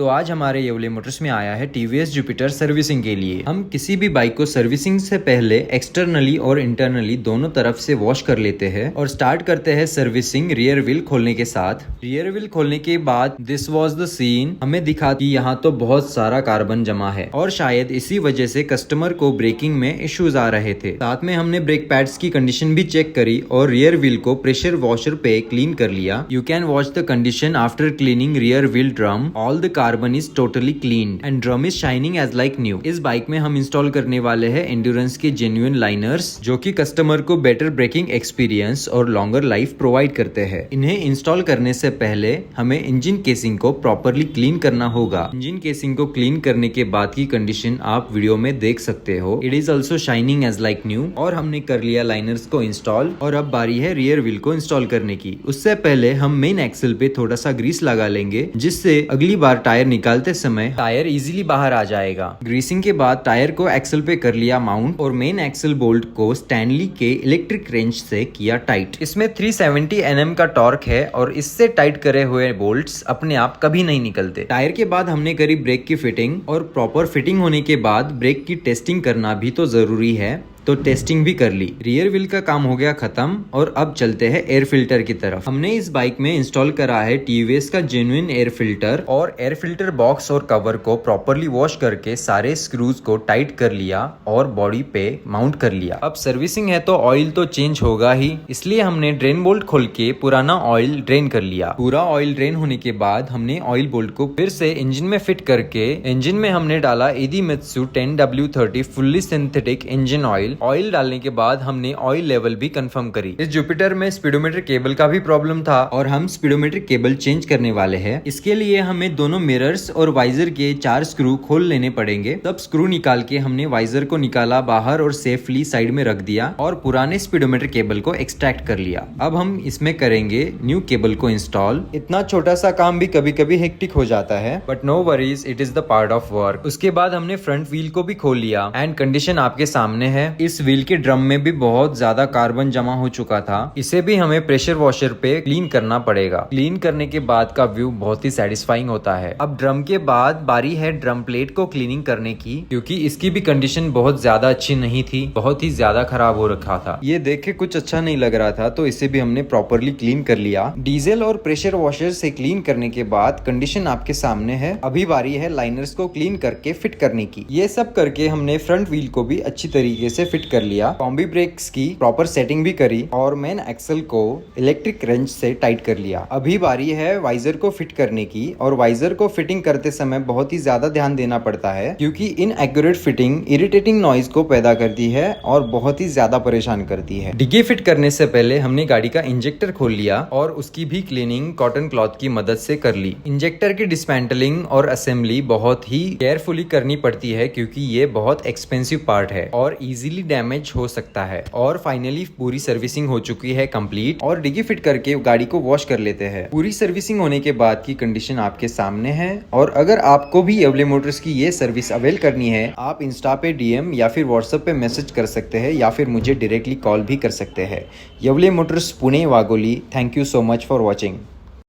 तो आज हमारे येवले मोटर्स में आया है टीवीएस जुपिटर सर्विसिंग के लिए। हम किसी भी बाइक को सर्विसिंग से पहले एक्सटर्नली और इंटरनली दोनों तरफ से वॉश कर लेते हैं और स्टार्ट करते हैं सर्विसिंग रियर व्हील खोलने के साथ। रियर व्हील खोलने के बाद दिस वाज द सीन। हमें दिखा कि यहाँ तो बहुत सारा कार्बन जमा है और शायद इसी वजह से कस्टमर को ब्रेकिंग में इश्यूज आ रहे थे। साथ में हमने ब्रेक पैड्स की कंडीशन भी चेक करी और रियर व्हील को प्रेशर वॉशर पे क्लीन कर लिया। You can watch the condition after cleaning rear wheel drum. All the carbon is totally clean and drum is shining as like new. इस bike में हम इंस्टॉल करने वाले हैं एंड्योरेंस के जेन्युइन लाइनर्स, जो कि कस्टमर को बेटर ब्रेकिंग एक्सपीरियंस और लॉन्गर लाइफ प्रोवाइड करते हैं। इन्हें इंस्टॉल करने से पहले हमें इंजन केसिंग को प्रॉपरली क्लीन करना होगा। इंजन केसिंग को क्लीन करने के बाद की कंडीशन आप वीडियो में देख सकते हो। It is also shining as like new. और हमने कर लिया लाइनर्स को इंस्टॉल और अब बारी है रियर व्हील को इंस्टॉल करने की। उससे पहले हम मेन एक्सल पे थोड़ा सा ग्रीस लगा लेंगे, जिससे अगली बार टायर निकालते समय टायर इजीली बाहर आ जाएगा। ग्रीसिंग के बाद टायर को एक्सल पे कर लिया माउंट और मेन एक्सल बोल्ट को स्टैनली के इलेक्ट्रिक रेंच से किया टाइट। इसमें 370 Nm का टॉर्क है और इससे टाइट करे हुए बोल्ट्स अपने आप कभी नहीं निकलते। टायर के बाद हमने करी ब्रेक की फिटिंग और प्रॉपर फिटिंग होने के बाद ब्रेक की टेस्टिंग करना भी तो जरूरी है, तो टेस्टिंग भी कर ली। रियर व्हील का काम हो गया खत्म और अब चलते हैं एयर फिल्टर की तरफ। हमने इस बाइक में इंस्टॉल करा है टीवीएस का जेन्युइन एयर फिल्टर और एयर फिल्टर बॉक्स और कवर को प्रॉपरली वॉश करके सारे स्क्रूज को टाइट कर लिया और बॉडी पे माउंट कर लिया। अब सर्विसिंग है तो ऑयल तो चेंज होगा ही, इसलिए हमने ड्रेन बोल्ट खोल के पुराना ऑयल ड्रेन कर लिया। पूरा ऑयल ड्रेन होने के बाद हमने ऑयल बोल्ट को फिर से इंजन में फिट करके इंजन में हमने डाला इदिमित्सु 10W30 fully synthetic engine oil. Oil डालने के बाद हमने ऑयल लेवल भी कंफर्म करी। इस जुपिटर में स्पीडोमीटर केबल का भी प्रॉब्लम था और हम स्पीडोमीटर केबल चेंज करने वाले हैं। इसके लिए हमें दोनों मिरर्स और वाइजर के 4 स्क्रू खोल लेने पड़ेंगे। तब स्क्रू निकाल के हमने वाइजर को निकाला बाहर और सेफली साइड में रख दिया और पुराने स्पीडोमीटर केबल को एक्सट्रैक्ट कर लिया। अब हम इसमें करेंगे न्यू केबल को इंस्टॉल। इतना छोटा सा काम भी कभी कभी हेक्टिक हो जाता है, but no worries, it is the part of work. उसके बाद हमने फ्रंट व्हील को भी खोल लिया एंड कंडीशन आपके सामने है। इस व्हील के ड्रम में भी बहुत ज्यादा कार्बन जमा हो चुका था। इसे भी हमें प्रेशर वॉशर पे क्लीन करना पड़ेगा। क्लीन करने के बाद का व्यू बहुत ही सेटिस्फाइंग होता है। अब ड्रम के बाद बारी है ड्रम प्लेट को क्लीनिंग करने की, क्योंकि इसकी भी कंडीशन बहुत ज्यादा अच्छी नहीं थी, बहुत ही ज्यादा खराब हो रखा था। ये देख के कुछ अच्छा नहीं लग रहा था, तो इसे भी हमने प्रॉपरली क्लीन कर लिया। डीजल और प्रेशर वॉशर से क्लीन करने के बाद कंडीशन आपके सामने है। अभी बारी है लाइनर्स को क्लीन करके फिट करने की। ये सब करके हमने फ्रंट व्हील को भी अच्छी तरीके से फिट कर लिया। कॉम्बी ब्रेक्स की प्रॉपर सेटिंग भी करी और मेन एक्सल को इलेक्ट्रिक रेंच से टाइट कर लिया। अभी बारी है वाइजर को फिट करने की और वाइजर को फिटिंग करते समय बहुत ही ज्यादा ध्यान देना पड़ता है, क्योंकि इनएक्यूरेट फिटिंग इरिटेटिंग नॉइज को पैदा करती है और बहुत ही ज्यादा परेशान करती है। डिग्गी फिट करने से पहले हमने गाड़ी का इंजेक्टर खोल लिया और उसकी भी क्लीनिंग कॉटन क्लॉथ की मदद से कर ली। इंजेक्टर की डिस्मेंटलिंग और असेंबली बहुत ही केयरफुली करनी पड़ती है, क्योंकि ये बहुत एक्सपेंसिव पार्ट है और इजीली डैमेज हो सकता है। और फाइनली पूरी सर्विसिंग हो चुकी है कंप्लीट और डिग्गी फिट करके गाड़ी को वॉश कर लेते हैं। पूरी सर्विसिंग होने के बाद की कंडीशन आपके सामने है। और अगर आपको भी येवले मोटर्स की ये सर्विस अवेल करनी है, आप इंस्टा पे DM या फिर व्हाट्सएप पे मैसेज कर सकते हैं या फिर मुझे डायरेक्टली कॉल भी कर सकते हैं। Yewale motors Pune Wagholi. Thank you so much for watching.